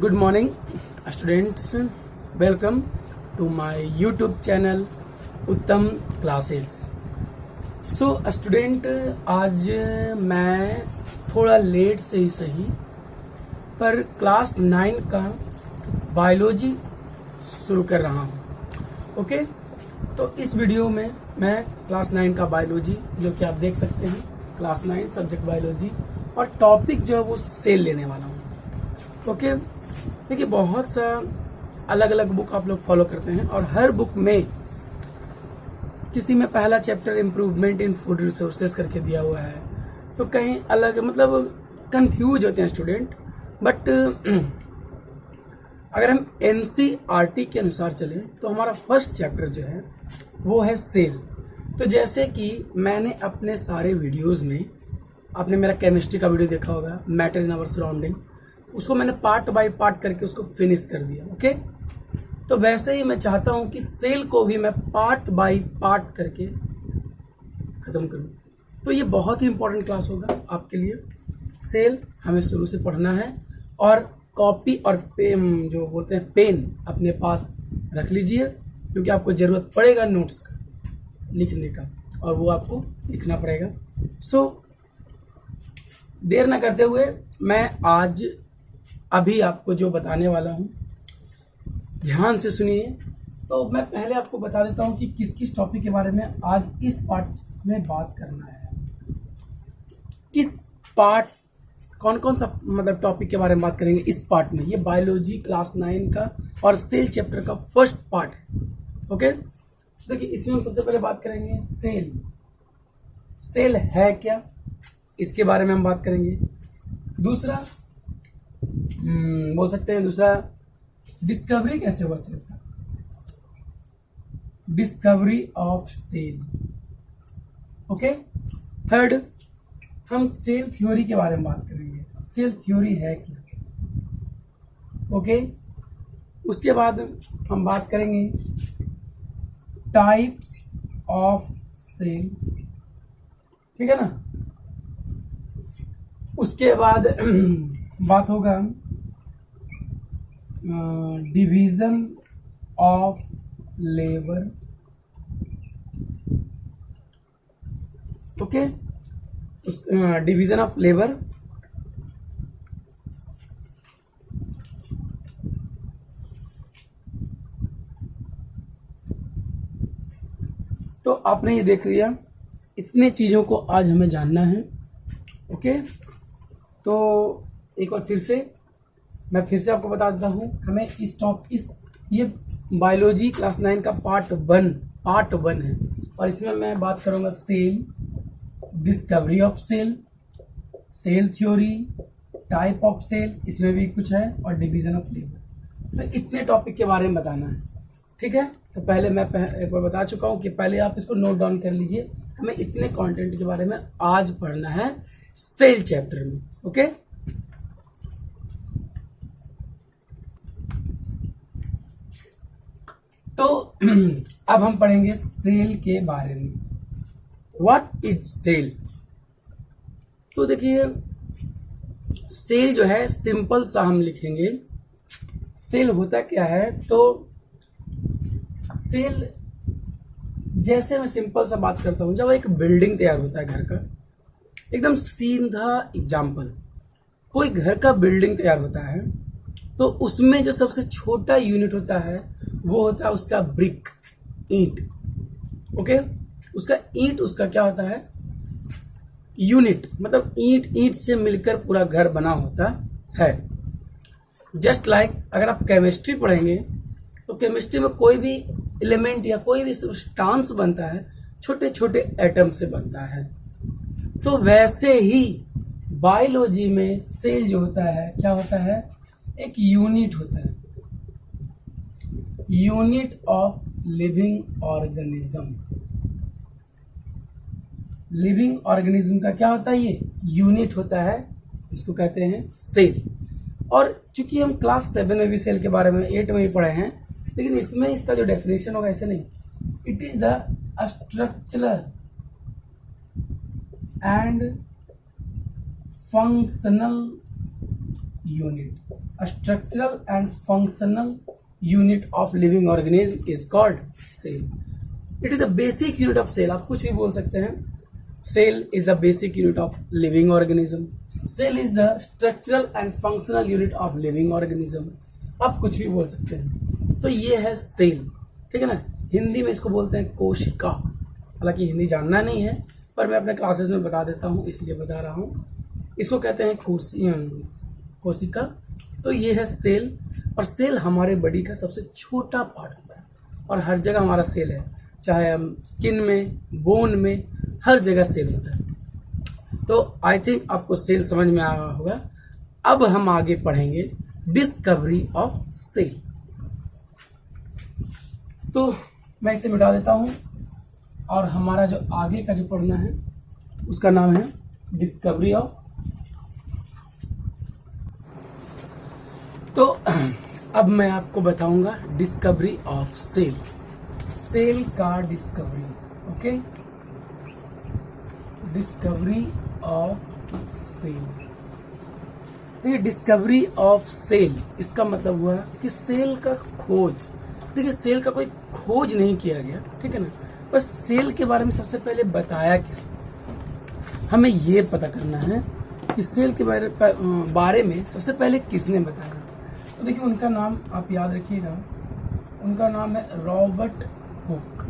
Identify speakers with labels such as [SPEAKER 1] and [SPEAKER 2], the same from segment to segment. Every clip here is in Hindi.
[SPEAKER 1] Good morning, students. Welcome to my YouTube channel उत्तम क्लासेस. सो स्टूडेंट, आज मैं थोड़ा लेट से ही सही पर क्लास 9 का बायोलॉजी शुरू कर रहा हूँ. ओके, तो इस वीडियो में मैं क्लास 9 का बायोलॉजी, जो कि आप देख सकते हैं, क्लास 9 सब्जेक्ट बायोलॉजी, और टॉपिक जो है वो सेल लेने वाला हूँ. ओके, देखिए बहुत सा अलग अलग बुक आप लोग फॉलो करते हैं और हर बुक में किसी में पहला chapter improvement in food resources करके दिया हुआ है, तो कहीं अलग, मतलब कंफ्यूज होते हैं स्टूडेंट. बट अगर हम एनसीईआरटी के अनुसार चलें तो हमारा फर्स्ट चैप्टर जो है वो है सेल. तो जैसे कि मैंने अपने सारे वीडियोस में, आपने मेरा केमिस्ट्री का वीडियो देखा होगा, मैटर इन आवर सराउंडिंग, उसको मैंने पार्ट बाय पार्ट करके उसको फिनिश कर दिया. ओके, तो वैसे ही मैं चाहता हूं कि सेल को भी मैं पार्ट बाय पार्ट करके खत्म करूं. तो ये बहुत ही इंपॉर्टेंट क्लास होगा आपके लिए. सेल हमें शुरू से पढ़ना है और कॉपी और पेन, जो बोलते हैं पेन, अपने पास रख लीजिए, क्योंकि आपको जरूरत पड़ेगा नोट्स का लिखने का, और वो आपको लिखना पड़ेगा. सो देर ना करते हुए मैं आज अभी आपको जो बताने वाला हूं, ध्यान से सुनिए. तो मैं पहले आपको बता देता हूं कि किस किस टॉपिक के बारे में आज इस पार्ट में बात करना है. किस पार्ट, कौन कौन सा मतलब टॉपिक के बारे में बात करेंगे इस पार्ट में. ये बायोलॉजी क्लास 9 का और सेल चैप्टर का फर्स्ट पार्ट है. ओके, देखिए इसमें हम सबसे पहले बात करेंगे सेल. सेल है क्या, इसके बारे में हम बात करेंगे. दूसरा बोल सकते हैं, दूसरा डिस्कवरी कैसे हुआ सेल का, discovery of cell. Okay, third हम सेल थ्योरी के बारे में बात करेंगे. सेल थ्योरी है क्या. ओके, उसके बाद हम बात करेंगे टाइप्स ऑफ सेल. ठीक है ना. उसके बाद बात होगा division of labour. Okay, division of labour. तो आपने ये देख लिया, इतने चीजों को आज हमें जानना है. ओके, तो एक बार मैं फिर से आपको बता देता हूं, हमें ये बायोलॉजी क्लास 9 का पार्ट 1 है, और इसमें मैं बात करूंगा cell, discovery of cell, cell theory, type of cell, इसमें भी कुछ है, और डिवीजन ऑफ लेबर. तो इतने टॉपिक के बारे में बताना है. ठीक है, तो पहले मैं एक बार बता चुका हूं कि पहले आप इसको नोट डाउन कर लीजिए. हमें इतने कंटेंट के बारे में आज पढ़ना है सेल चैप्टर में. ओके, तो अब हम पढ़ेंगे सेल के बारे में. What is cell. तो देखिए, सेल जो है सिंपल सा हम लिखेंगे. सेल होता क्या है, तो सेल, जैसे मैं सिंपल सा बात करता हूं, जब एक बिल्डिंग तैयार होता है घर का, एकदम सीधा एग्जाम्पल, कोई घर का बिल्डिंग तैयार होता है तो उसमें जो सबसे छोटा यूनिट होता है वो होता है उसका ब्रिक, ईंट. ओके, उसका ईंट, उसका क्या होता है, यूनिट, मतलब ईंट से मिलकर पूरा घर बना होता है. जस्ट लाइक अगर आप केमिस्ट्री पढ़ेंगे तो केमिस्ट्री में कोई भी एलिमेंट या कोई भी सब्सटेंस बनता है छोटे छोटे एटम से बनता है. तो वैसे ही बायोलॉजी में सेल जो होता है, क्या होता है, एक यूनिट होता है, unit of living organism. Living organism का क्या होता है, ये यूनिट होता है, जिसको कहते हैं सेल. और चूंकि हम क्लास 7 में भी सेल के बारे में 8 में भी पढ़े हैं, लेकिन इसमें इसका जो डेफिनेशन होगा ऐसे नहीं. It is the structural and functional unit. Structural and functional unit of living organism is called cell. It is the basic unit of cell. आप कुछ भी बोल सकते हैं। Cell is the basic unit of living organism. Cell is the structural and functional unit of living organism. आप कुछ भी बोल सकते हैं। तो ये है सेल, ठीक है ना। हिंदी में इसको बोलते हैं कोशिका। हालांकि हिंदी जानना नहीं है, पर मैं अपने क्लासेस में बता देता हूँ, इसलिए बता रहा हूँ। इसको कहते हैं कोशिका। तो ये है सेल, और सेल हमारे बॉडी का सबसे छोटा पार्ट होता है, और हर जगह हमारा सेल है, चाहे हम स्किन में, बोन में, हर जगह सेल होता है। तो आई थिंक आपको सेल समझ में आया होगा। अब हम आगे पढ़ेंगे डिस्कवरी ऑफ सेल। तो मैं इसे मिटा देता हूं, और हमारा जो आगे का जो पढ़ना है उसका नाम है डिस्कवरी ऑफ। तो अब मैं आपको बताऊंगा डिस्कवरी ऑफ सेल। सेल का discovery, okay, discovery of cell. देखिए, डिस्कवरी ऑफ सेल इसका मतलब हुआ कि सेल का खोज। देखिए, सेल का कोई खोज नहीं किया गया, ठीक है ना, बस सेल के बारे में सबसे पहले बताया किसने। हमें ये पता करना है कि सेल के बारे में सबसे पहले किसने बताया। तो देखिए, उनका नाम आप याद रखिएगा, उनका नाम है रॉबर्ट हुक।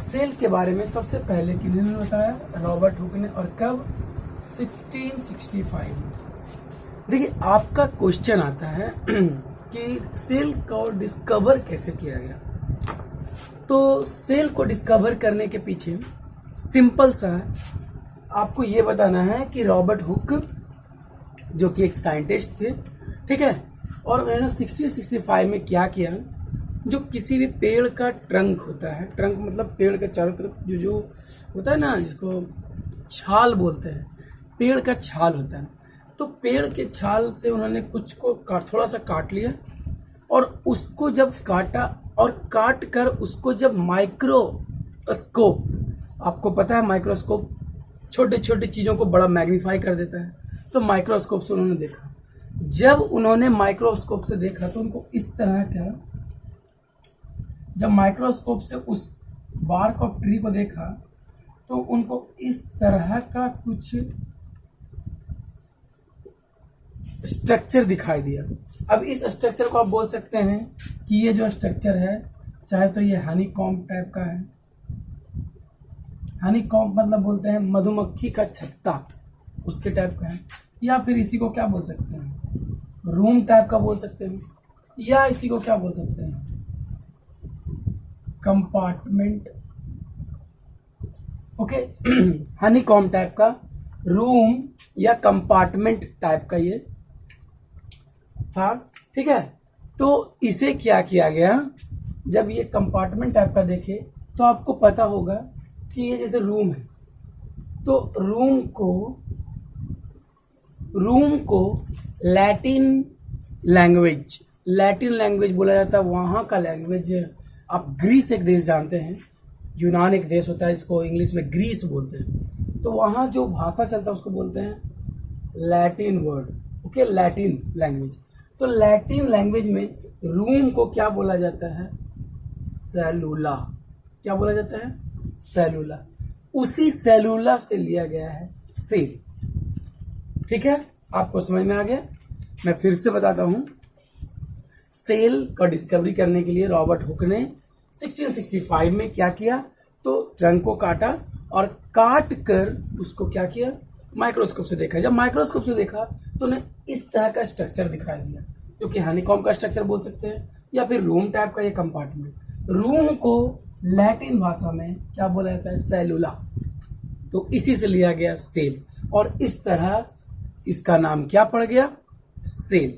[SPEAKER 1] सेल के बारे में सबसे पहले किन्होंने बताया? रॉबर्ट हुक ने। और कब? 1665। देखिए, आपका क्वेश्चन आता है कि सेल को डिस्कवर कैसे किया गया। तो सेल को डिस्कवर करने के पीछे सिंपल सा आपको ये बताना है कि रॉबर्ट हुक जो कि एक साइंटिस्ट थे, ठीक है, और उन्होंने 1665 में क्या किया, जो किसी भी पेड़ का ट्रंक होता है, ट्रंक मतलब पेड़ के चारों तरफ जो होता है ना, जिसको छाल बोलते हैं, पेड़ का छाल होता है। तो पेड़ के छाल से उन्होंने कुछ को थोड़ा सा काट लिया, और उसको जब काटा और काट कर उसको जब माइक्रोस्कोप, आपको पता है माइक्रोस्कोप छोटे छोटे चीजों को बड़ा मैग्नीफाई कर देता है, तो माइक्रोस्कोप से उन्होंने देखा। जब उन्होंने माइक्रोस्कोप से देखा तो उनको इस तरह का, जब माइक्रोस्कोप से उस बार्क ऑफ ट्री को देखा तो उनको इस तरह का कुछ स्ट्रक्चर दिखाई दिया। अब इस स्ट्रक्चर को आप बोल सकते हैं कि ये जो स्ट्रक्चर है, चाहे तो ये हनी कॉम्ब टाइप का है। हनी कॉम्ब मतलब बोलते हैं मधुमक्खी का छत्ता, उसके टाइप का है। या फिर इसी को क्या बोल सकते हैं, रूम टाइप का बोल सकते हैं, या इसी को क्या बोल सकते हैं, compartment. Okay, Honey comb type का, रूम या कंपार्टमेंट टाइप का ये था, ठीक है। तो इसे क्या किया गया, जब ये कंपार्टमेंट टाइप का देखे तो आपको पता होगा कि ये जैसे रूम है, तो रूम को लैटिन लैंग्वेज बोला जाता है। वहां का लैंग्वेज, आप ग्रीस एक देश जानते हैं, यूनान एक देश होता है, इसको इंग्लिश में ग्रीस बोलते हैं। तो वहां जो भाषा चलता है उसको बोलते हैं Latin word, okay, Latin language. तो लैटिन लैंग्वेज में रूम को क्या बोला जाता है? सेलुला। क्या बोला जाता है? सेलुला। उसी सेलुला से लिया गया है सेल, ठीक है। आपको समझ में आ गया? मैं फिर से बताता हूं। सेल का डिस्कवरी करने के लिए रॉबर्ट हुक ने 1665 में क्या किया, तो ट्रंक को काटा और काट कर उसको क्या किया, माइक्रोस्कोप से देखा। जब माइक्रोस्कोप से देखा तो उन्हें इस तरह का स्ट्रक्चर दिखाई दिया, जो कि हनीकॉम्ब का स्ट्रक्चर बोल सकते हैं, या फिर रूम टाइप का ये कंपार्टमेंट। रूम को लैटिन भाषा में क्या बोला जाता है? सेलुला। तो इसी से लिया गया सेल, और इस तरह इसका नाम क्या पड़ गया? सेल,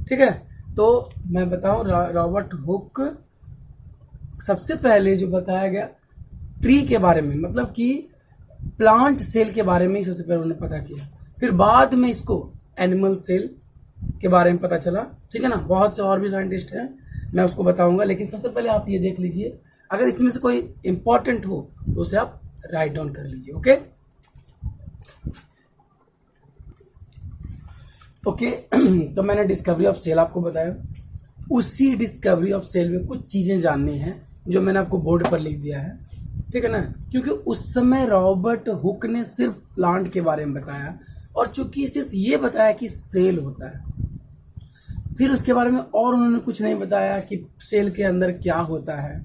[SPEAKER 1] ठीक है। तो मैं बताऊं, रॉबर्ट हुक सबसे पहले जो बताया गया ट्री के बारे में, मतलब कि प्लांट सेल के बारे में ही सबसे पहले उन्होंने पता किया। फिर बाद में इसको एनिमल सेल के बारे में पता चला, ठीक है ना। बहुत से और भी साइंटिस्ट हैं, मैं उसको बताऊंगा, लेकिन सबसे पहले आप ये देख लीजिए, अगर इसमें से कोई इंपॉर्टेंट हो तो उसे आप राइट डाउन कर लीजिए, ओके। ओके तो मैंने डिस्कवरी ऑफ सेल आपको बताया, उसी डिस्कवरी ऑफ सेल में कुछ चीजें जाननी है जो मैंने आपको बोर्ड पर लिख दिया है, ठीक है ना, क्योंकि उस समय रॉबर्ट हुक ने सिर्फ प्लांट के बारे में बताया, और चूंकि सिर्फ ये बताया कि सेल होता है, फिर उसके बारे में और उन्होंने कुछ नहीं बताया कि सेल के अंदर क्या होता है,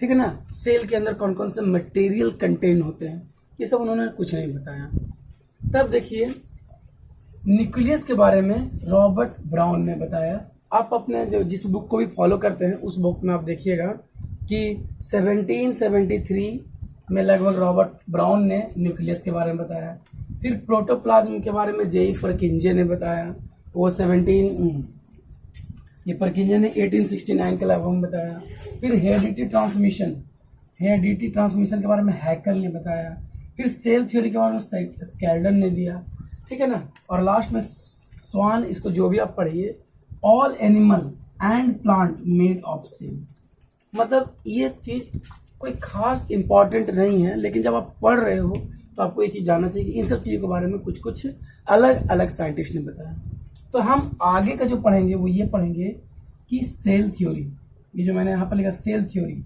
[SPEAKER 1] ठीक है ना, सेल के अंदर कौन कौन से मटेरियल कंटेन होते हैं, ये सब उन्होंने कुछ नहीं बताया। तब देखिए न्यूक्लियस के बारे में रॉबर्ट ब्राउन ने बताया। आप अपने जो जिस बुक को भी फॉलो करते हैं उस बुक में आप देखिएगा कि 1773 में लगभग रॉबर्ट ब्राउन ने न्यूक्लियस के बारे में बताया। फिर प्रोटोप्लाज्म के बारे में जेई परकिंजे ने बताया, वो ये परकिंजे ने 1869 के लगभग बताया। फिर हेरिडिटी ट्रांसमिशन के बारे में हैकल ने बताया। फिर सेल थ्योरी के बारे में स्केल्डन ने दिया, ठीक है ना, और लास्ट में स्वान, इसको जो भी आप पढ़िए, all animal and plant made of cell. मतलब ये चीज कोई खास इंपॉर्टेंट नहीं है, लेकिन जब आप पढ़ रहे हो तो आपको ये चीज जानना चाहिए कि इन सब चीजों के बारे में कुछ कुछ अलग अलग साइंटिस्ट ने बताया। तो हम आगे का जो पढ़ेंगे वो ये पढ़ेंगे कि सेल थ्योरी, ये जो मैंने यहाँ पर लिखा सेल थ्योरी,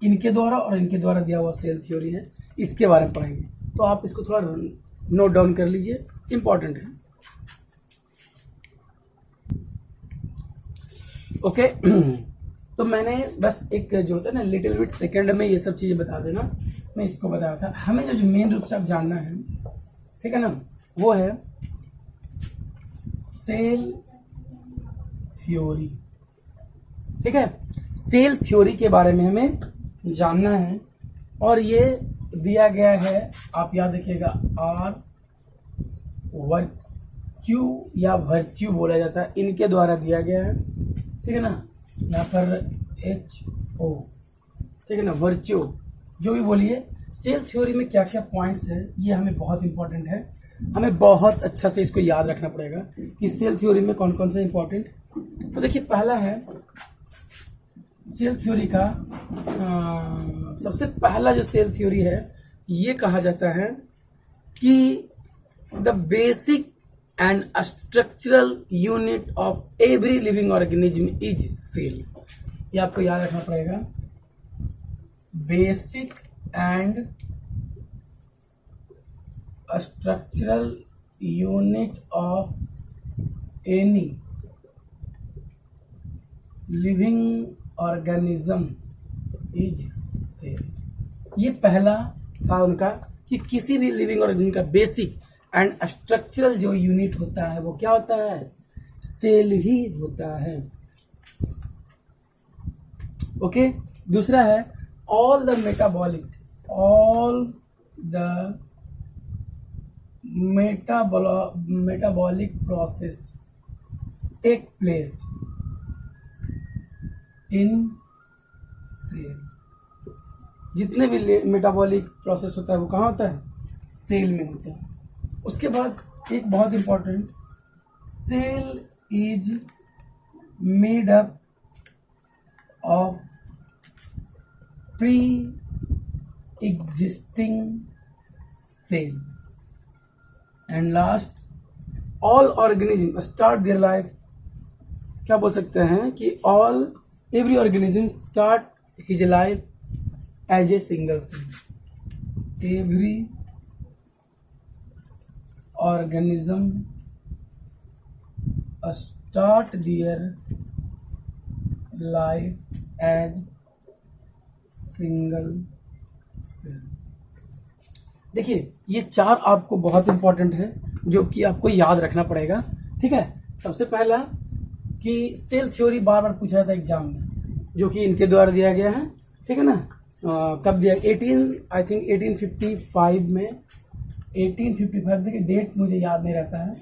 [SPEAKER 1] इनके द्वारा और इनके द्वारा दिया हुआ सेल थ्योरी है, इसके बारे में पढ़ेंगे। तो आप इसको थोड़ा नोट डाउन कर लीजिए, इंपॉर्टेंट है। ओके तो मैंने बस एक जो होता है ना लिटिल बिट सेकंड में ये सब चीजें बता देना, मैं इसको बताया था। हमें जो मेन रूप से आप जानना है, ठीक है ना, वो है सेल थ्योरी, ठीक है। सेल थ्योरी के बारे में हमें जानना है, और ये दिया गया है, आप याद रखिएगा, आर वर्च्यू या वर्च्यू बोला जाता है, इनके द्वारा दिया गया है, ठीक है ना, यहाँ पर HO, ठीक है ना, वर्च्यू, जो भी बोलिए। सेल थ्योरी में क्या क्या पॉइंट्स है ये हमें बहुत इंपॉर्टेंट है, हमें बहुत अच्छा से इसको याद रखना पड़ेगा कि सेल थ्योरी में कौन कौन से इंपॉर्टेंट। तो देखिए पहला है सेल थ्योरी का, सबसे पहला जो सेल थ्योरी है ये कहा जाता है कि the basic and structural unit of every living organism is cell. ये आपको याद रखना पड़ेगा, basic and structural unit of any living organism is cell. ये पहला था उनका कि किसी भी लिविंग ऑर्गेनिज्म का बेसिक एंड स्ट्रक्चरल जो यूनिट होता है वो क्या होता है, सेल ही होता है। ओके दूसरा है all the metabolic process take place in cell. जितने भी मेटाबॉलिक प्रोसेस होता है वो कहाँ होता है, सेल में होता है। उसके बाद एक बहुत important, cell is made up of pre existing cell. And last, all organism start their life, क्या बोल सकते हैं कि every organism start his life as a single cell. Every organism start their life as single cell. देखिए ये चार आपको बहुत इंपॉर्टेंट है जो कि आपको याद रखना पड़ेगा, ठीक है। सबसे पहला कि सेल थ्योरी बार बार पूछा था एग्जाम में, जो कि इनके द्वारा दिया गया है, ठीक है ना। कब दिया, 1855 में, 1855, देखिए डेट मुझे याद नहीं रहता है,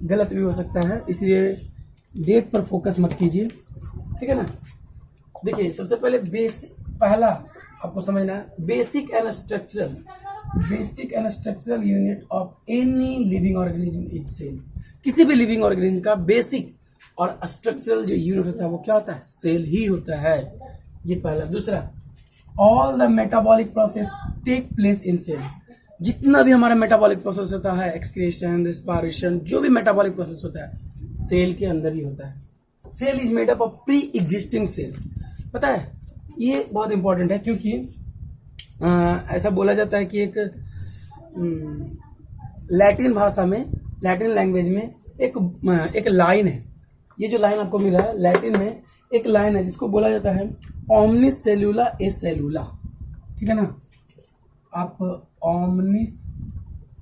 [SPEAKER 1] गलत भी हो सकता है, इसलिए डेट पर फोकस मत कीजिए, ठीक है ना। देखिए सबसे पहले पहला आपको समझना है, basic and structural unit of any living organism is cell. किसी भी लिविंग ऑर्गेनिज्म का बेसिक और स्ट्रक्चरल जो यूनिट होता है वो क्या होता है, सेल ही होता है। ये पहला। दूसरा, all the metabolic process take place in cell. जितना भी हमारा मेटाबॉलिक प्रोसेस होता है, एक्सक्रीशन, रिस्पायरेशन, जो भी मेटाबॉलिक प्रोसेस होता है सेल के अंदर ही होता है। Cell is made up of pre existing cell. पता है ये बहुत इंपॉर्टेंट है, क्योंकि ऐसा बोला जाता है कि एक लैटिन भाषा में, लैटिन लैंग्वेज में एक लाइन है। ये जो लाइन आपको मिल रहा है, लैटिन में एक लाइन है जिसको बोला जाता है ओमनिस सेलुला ए सेलुला। ठीक है ना, आप ओमनिस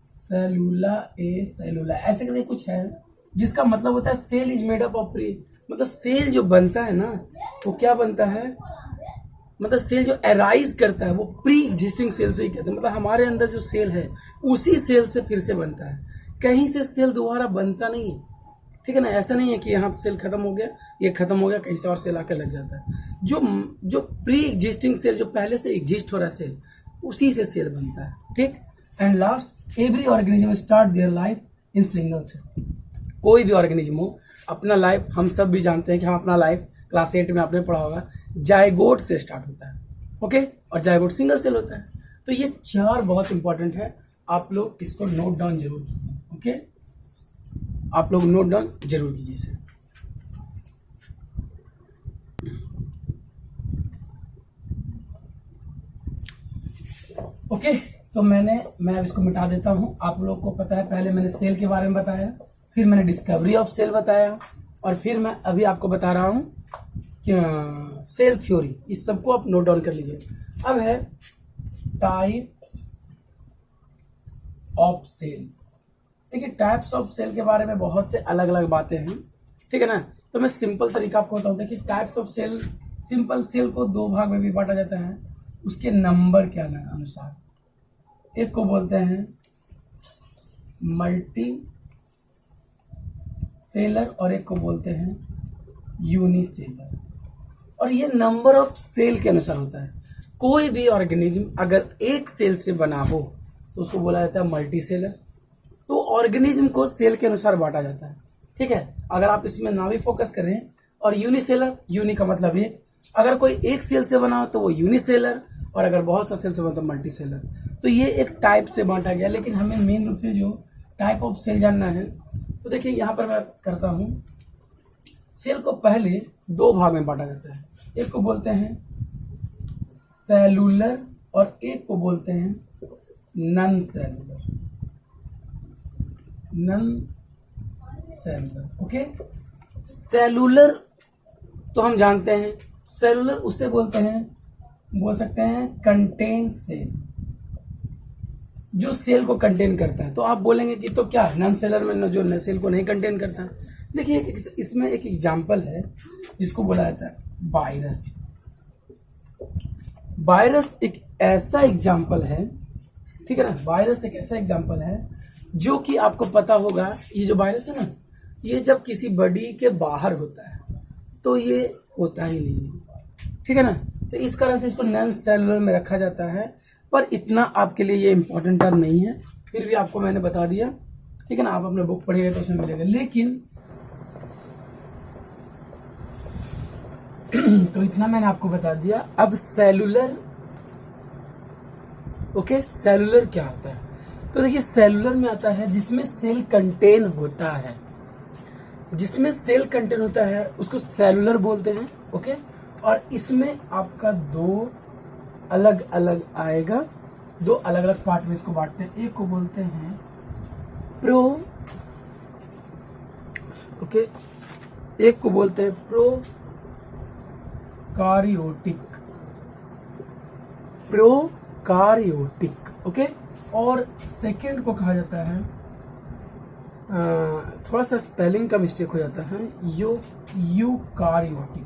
[SPEAKER 1] सेलुला ए सेलुला ऐसे करके कुछ है, जिसका मतलब होता है cell is made up of pre, मतलब सेल जो बनता है ना वो क्या बनता है, मतलब सेल जो अराइज करता है वो प्री एग्जिस्टिंग सेल से ही कहते हैं। मतलब हमारे अंदर जो सेल है उसी सेल से फिर से बनता है, कहीं से सेल दोबारा बनता नहीं है। ठीक है ना, ऐसा नहीं है कि यहाँ सेल खत्म हो गया, ये खत्म हो गया, कहीं से और सेल आकर लग जाता है। जो प्री एग्जिस्टिंग सेल, जो पहले से एग्जिस्ट हो रहा है सेल, उसी से सेल बनता है। ठीक, and last, every organism start their life in single cell. कोई भी ऑर्गेनिज्म हो अपना लाइफ, हम सब भी जानते हैं कि हम अपना लाइफ क्लास 8 में आपने पढ़ा होगा, जायगोट से स्टार्ट होता है। ओके, और जायगोट सिंगल सेल होता है। तो ये 4 बहुत इंपॉर्टेंट है, आप लोग इसको नोट डाउन जरूर कीजिए। ओके, आप लोग नोट डाउन जरूर कीजिए इसे। ओके, तो मैं अब इसको मिटा देता हूं। आप लोग को पता है, पहले मैंने सेल के बारे में बताया, फिर मैंने डिस्कवरी ऑफ सेल बताया, और फिर मैं अभी आपको बता रहा हूं कि सेल थ्योरी। इस सबको आप नोट डाउन कर लीजिए। अब है टाइप्स ऑफ सेल। देखिए, टाइप्स ऑफ सेल के बारे में बहुत से अलग अलग बातें हैं। ठीक है ना, तो मैं सिंपल तरीका आपको बताऊं। देखिए, types of cell, simple cell को 2 भाग में भी बांटा जाता है उसके नंबर के अनुसार। एक को बोलते हैं मल्टी सेलर और एक को बोलते हैं यूनिसेलर, और ये नंबर ऑफ सेल के अनुसार होता है। कोई भी ऑर्गेनिज्म अगर एक सेल से बना हो तो उसको बोला जाता है मल्टी सेलर। तो ऑर्गेनिज्म को सेल के अनुसार बांटा जाता है। ठीक है, अगर आप इसमें ना भी फोकस करें, और यूनिसेलर, यूनि का मतलब ये, अगर कोई एक सेल से बना हो तो वो यूनिसेलर, और अगर बहुत सा सेल से बना तो मल्टी सेलर। तो ये एक टाइप से बांटा गया, लेकिन हमें मेन रूप से जो टाइप ऑफ सेल जानना है, तो देखिए यहां पर मैं करता हूं। सेल को पहले 2 भाग में बांटा जाता है। एक को बोलते हैं सेलुलर और एक को बोलते हैं non cellular. Non cellular. Okay, cellular तो हम जानते हैं, सेलुलर उसे बोलते हैं, बोल सकते हैं कंटेन सेल, जो सेल को कंटेन करता है। तो आप बोलेंगे कि तो क्या नॉन सेलर में जो सेल को नहीं कंटेन करता है? देखिए, इसमें एक एग्जांपल है जिसको बोला जाता है वायरस। वायरस एक ऐसा एग्जांपल है, ठीक है ना, वायरस एक ऐसा एग्जांपल है जो कि आपको पता होगा, ये जो वायरस है ना, ये जब किसी बॉडी के बाहर होता है तो ये होता ही नहीं है। ठीक है ना, तो इस कारण से इसको नॉन सेलुलर में रखा जाता है, पर इतना आपके लिए ये इंपॉर्टेंट टर्म नहीं है, फिर भी आपको मैंने बता दिया। ठीक है ना, आप अपने बुक पढ़िएगा तो उसमें मिलेगा। लेकिन तो इतना मैंने आपको बता दिया। अब सेलुलर, ओके, सेलुलर क्या होता है? तो देखिए, सेलुलर में आता है जिसमें सेल कंटेन होता है, जिसमें सेल कंटेन होता है उसको सेलुलर बोलते हैं। ओके, और इसमें आपका 2 अलग अलग आएगा, 2 अलग अलग पार्ट में इसको बांटते हैं। एक को बोलते हैं प्रो, ओके, एक को बोलते हैं प्रोकारियोटिक, प्रोकारियोटिक। ओके, और सेकेंड को कहा जाता है, थोड़ा सा स्पेलिंग का मिस्टेक हो जाता है, यूकारियोटिक।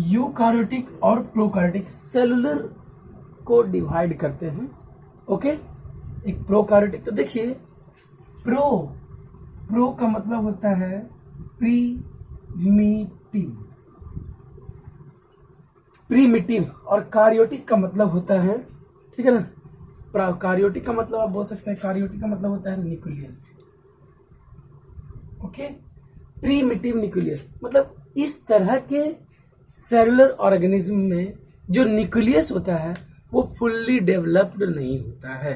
[SPEAKER 1] यूकारियोटिक और प्रोकारियोटिक सेलुलर को डिवाइड करते हैं। ओके, एक प्रोकारियोटिक। तो देखिए, प्रो का मतलब होता है प्रीमिटिव, और कार्योटिक का मतलब होता है, ठीक है ना, कार्योटिक का मतलब आप बोल सकते हैं, कार्योटिक का मतलब होता है न्यूक्लियस। ओके, प्रीमिटिव न्यूक्लियस, मतलब इस तरह के सेलुलर ऑर्गेनिज्म में जो न्यूक्लियस होता है वो फुल्ली डेवलप्ड नहीं होता है।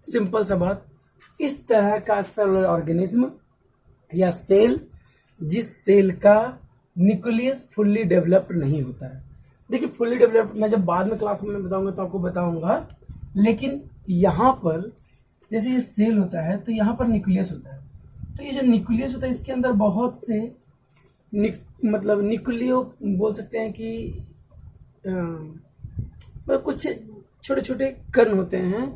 [SPEAKER 1] सिंपल सा बात, इस तरह का सेलुलर ऑर्गेनिज्म या सेल जिस सेल का न्यूक्लियस फुल्ली डेवलप्ड नहीं होता है। देखिए फुल्ली डेवलप्ड मैं जब बाद में क्लास में बताऊंगा तो आपको बताऊंगा, लेकिन यहाँ पर जैसे ये सेल होता है तो यहाँ पर न्यूक्लियस होता है। तो ये जो न्यूक्लियस होता है इसके अंदर बहुत से मतलब न्यूक्लियो बोल सकते हैं कि कुछ छोटे छोटे कण होते हैं,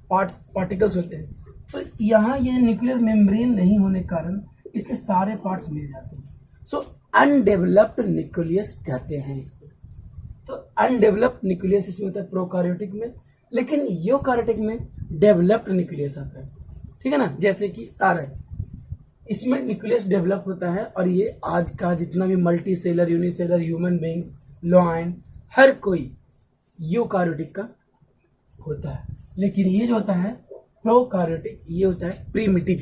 [SPEAKER 1] पार्टिकल्स होते हैं। तो यहाँ ये न्यूक्लियर मेम्ब्रेन नहीं होने के कारण इसके सारे पार्ट्स मिल जाते हैं। सो अनडेवलप्ड न्यूक्लियस कहते हैं इसको। तो अनडेवलप्ड न्यूक्लियस इसमें होता है प्रोकार्योटिक में, लेकिन यूकार्योटिक में डेवलप्ड न्यूक्लियस आता है। ठीक है ना, जैसे कि सारे इसमें न्यूक्लियस डेवलप होता है। और ये आज का जितना भी multi cellular unicellular human beings lion हर कोई यूकार्योटिक का होता है, लेकिन ये जो होता है प्रोकार्योटिक ये होता है प्रीमिटिव।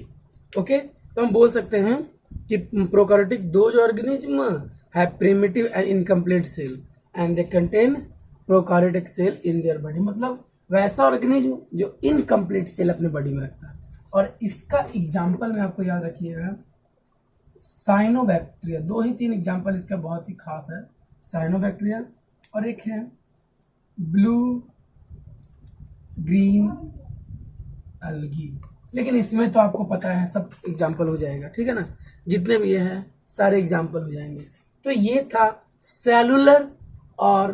[SPEAKER 1] ओके, तो हम बोल सकते हैं कि प्रोकार्योटिक दोज ऑर्गेनिज्म है primitive and incomplete cell and they contain prokaryotic cell in their body. मतलब वैसा ऑर्गेनिज्म जो इनकम्प्लीट सेल अपने बॉडी में रखता है। और इसका एग्जाम्पल में आपको याद रखिएगा साइनोबैक्टीरिया। 2 ही 3 एग्जाम्पल इसका बहुत ही खास है, साइनोबैक्टीरिया और एक है ब्लू ग्रीन अलगी। लेकिन इसमें तो आपको पता है सब एग्जाम्पल हो जाएगा। ठीक है ना, जितने भी ये हैं सारे एग्जाम्पल हो जाएंगे। तो ये था सेलुलर और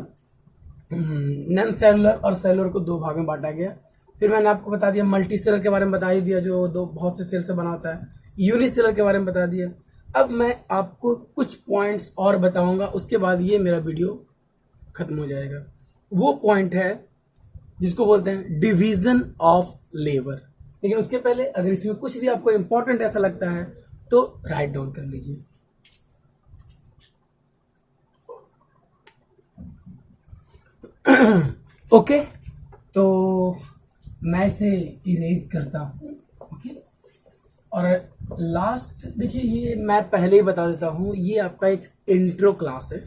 [SPEAKER 1] नॉन सेलुलर, और सेलुलर को 2 भाग में बांटा गया। फिर मैंने आपको बता दिया मल्टी सेलर के बारे में बता ही दिया, जो बहुत से सेल से बना होता है। यूनिसेलर के बारे में बता दिया। अब मैं आपको कुछ पॉइंट्स और बताऊंगा, उसके बाद ये मेरा वीडियो खत्म हो जाएगा। वो पॉइंट है जिसको बोलते हैं डिवीजन ऑफ लेबर। लेकिन उसके पहले अगर इसमें कुछ भी आपको इंपॉर्टेंट ऐसा लगता है तो राइट डाउन कर लीजिए। ओके, तो मैं इसे इरेज करता हूं। ओके, और लास्ट देखिए, ये मैं पहले ही बता देता हूं, ये आपका एक इंट्रो क्लास है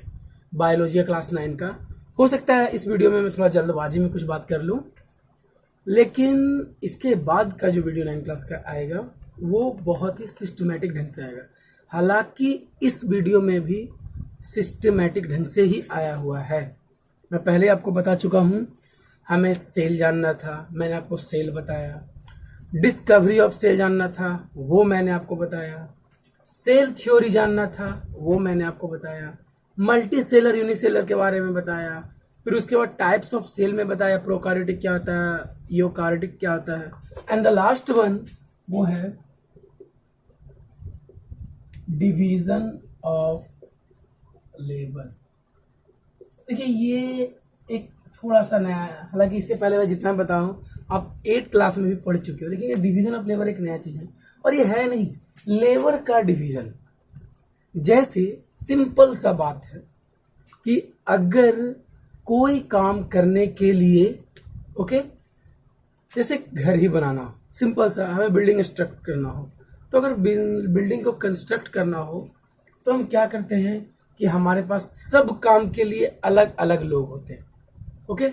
[SPEAKER 1] बायोलॉजी क्लास 9 का। हो सकता है इस वीडियो में मैं थोड़ा जल्दबाजी में कुछ बात कर लूं, लेकिन इसके बाद का जो वीडियो 9 क्लास का आएगा वो बहुत ही सिस्टमेटिक ढंग से आएगा। हालांकि इस वीडियो में भी सिस्टमेटिक ढंग से ही आया हुआ है। मैं पहले आपको बता चुका हूं, हमें सेल जानना था, मैंने आपको सेल बताया। डिस्कवरी ऑफ सेल जानना था, वो मैंने आपको बताया। सेल थ्योरी जानना था, वो मैंने आपको बताया। मल्टी सेलर यूनिसेलर के बारे में बताया। फिर उसके बाद टाइप्स ऑफ सेल में बताया, प्रोकार्योटिक क्या होता है, यूकार्योटिक क्या होता है। एंड द लास्ट वन वो है डिवीजन ऑफ लेबर। देखिए ये एक थोड़ा सा नया है, हालांकि इसके पहले मैं जितना बताऊं आप 8 क्लास में भी पढ़ चुके हो, लेकिन ये डिवीजन ऑफ लेबर एक नया चीज है। और ये है नहीं लेबर का डिवीजन। जैसे सिंपल सा बात है कि अगर कोई काम करने के लिए, ओके, जैसे घर ही बनाना हो, सिंपल सा हमें बिल्डिंग कंस्ट्रक्ट करना हो, तो अगर बिल्डिंग को कंस्ट्रक्ट करना हो तो हम क्या करते हैं कि हमारे पास सब काम के लिए अलग अलग लोग होते हैं। ओके,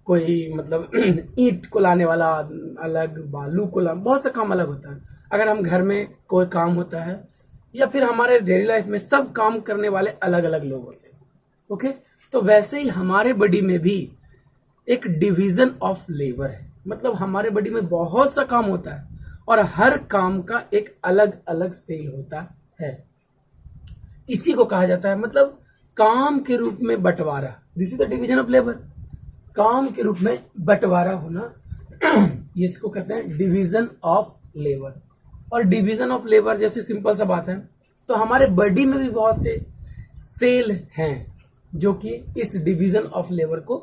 [SPEAKER 1] कोई मतलब ईंट को लाने वाला अलग, बालू को लाना, बहुत सा काम अलग होता है। अगर हम घर में कोई काम होता है या फिर हमारे डेली लाइफ में सब काम करने वाले अलग अलग लोग होते हैं। ओके, तो वैसे ही हमारे बॉडी में भी एक डिवीजन ऑफ लेबर है। मतलब हमारे बॉडी में बहुत सा काम होता है और हर काम का एक अलग अलग सेल होता है। इसी को कहा जाता है मतलब काम के रूप में बंटवारा। This is the division of labour. काम के रूप में बंटवारा होना ये इसको कहते हैं डिवीजन ऑफ लेबर। और डिवीजन ऑफ लेबर जैसे सिंपल सा बात है, तो हमारे बॉडी में भी बहुत से सेल हैं जो कि इस डिवीजन ऑफ लेबर को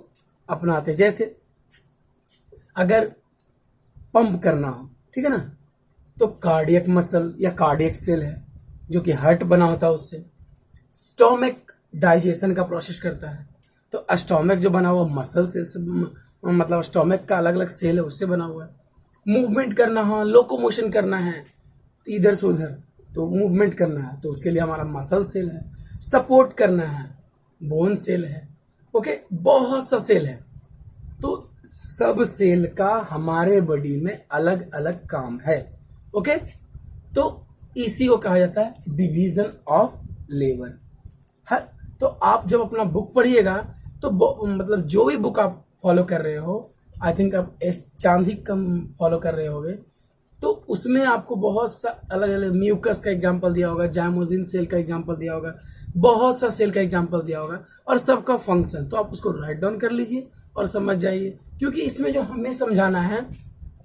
[SPEAKER 1] अपनाते हैं। जैसे अगर पंप करना हो, ठीक है ना, तो कार्डियक मसल या कार्डियक सेल है जो कि हार्ट बना होता है उससे। स्टोमक डाइजेशन का प्रोसेस करता है, तो स्टोमक जो बना हुआ मसल सेल से, मतलब स्टोमक का अलग अलग सेल है उससे बना हुआ है। मूवमेंट करना हो, लोकोमोशन करना है इधर से उधर, तो मूवमेंट करना है तो उसके लिए हमारा मसल सेल है। सपोर्ट करना है, बोन सेल है। ओके, बहुत सा सेल है। तो सब सेल का हमारे बॉडी में अलग अलग काम है। ओके, तो इसी को कहा जाता है डिवीजन ऑफ लेबर। हर तो आप जब अपना बुक पढ़िएगा तो मतलब जो भी बुक आप फॉलो कर रहे हो, आई थिंक आप एस चांदिकम फॉलो कर रहे होगे, तो उसमें आपको बहुत सा अलग अलग म्यूकस का एग्जांपल दिया होगा, जाइमोसिन सेल का एग्जांपल दिया होगा, बहुत सा सेल का एग्जांपल दिया होगा और सबका फंक्शन। तो आप उसको राइट डाउन कर लीजिए और समझ जाइए, क्योंकि इसमें जो हमें समझाना है,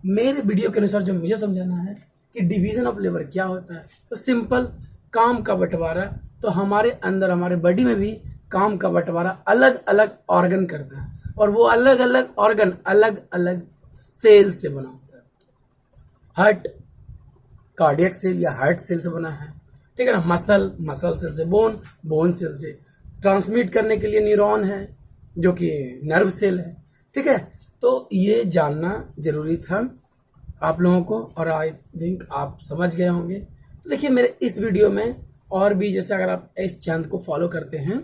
[SPEAKER 1] मेरे वीडियो के अनुसार जो मुझे समझाना है कि डिवीजन ऑफ लेबर क्या होता है, तो सिंपल काम का बंटवारा। तो हमारे अंदर, हमारे बॉडी में भी काम का बंटवारा अलग अलग ऑर्गन करता है और वो अलग अलग ऑर्गन अलग अलग सेल से बना होता है। हार्ट कार्डियक सेल या हार्ट सेल से बना है, ठीक है ना। मसल सेल से, बोन सेल से, ट्रांसमिट करने के लिए न्यूरॉन है जो कि नर्व सेल है, ठीक है। तो ये जानना जरूरी था आप लोगों को और आई थिंक आप समझ गए होंगे। तो देखिए मेरे इस वीडियो में और भी, जैसे अगर आप इस चंद को फॉलो करते हैं,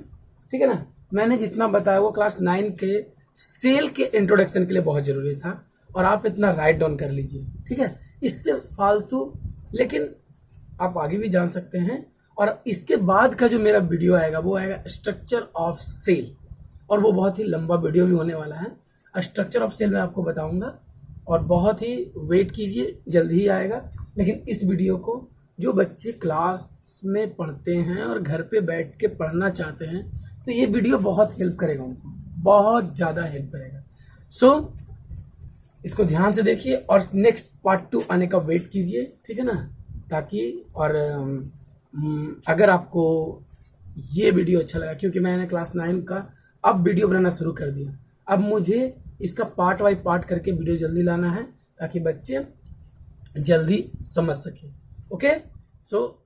[SPEAKER 1] ठीक है ना, मैंने जितना बताया वो क्लास 9 के सेल के इंट्रोडक्शन के लिए बहुत जरूरी था और आप इतना राइट डाउन कर लीजिए, ठीक है। इससे फालतू, लेकिन आप आगे भी जान सकते हैं। और इसके बाद का जो मेरा वीडियो आएगा वो आएगा स्ट्रक्चर ऑफ सेल, और वो बहुत ही लंबा वीडियो भी होने वाला है। स्ट्रक्चर ऑफ सेल में आपको बताऊंगा और बहुत ही वेट कीजिए, जल्दी ही आएगा। लेकिन इस वीडियो को जो बच्चे क्लास में पढ़ते हैं और घर पे बैठ के पढ़ना चाहते हैं, तो ये वीडियो बहुत हेल्प करेगा उनको, बहुत ज्यादा हेल्प करेगा। सो इसको ध्यान से देखिए और नेक्स्ट पार्ट 2 आने का वेट कीजिए, ठीक है ना। ताकि और अगर आपको ये वीडियो अच्छा लगा, क्योंकि मैंने क्लास 9 का अब वीडियो बनाना शुरू कर दिया, अब मुझे इसका पार्ट बाय पार्ट करके वीडियो जल्दी लाना है ताकि बच्चे जल्दी समझ सके। ओके, सो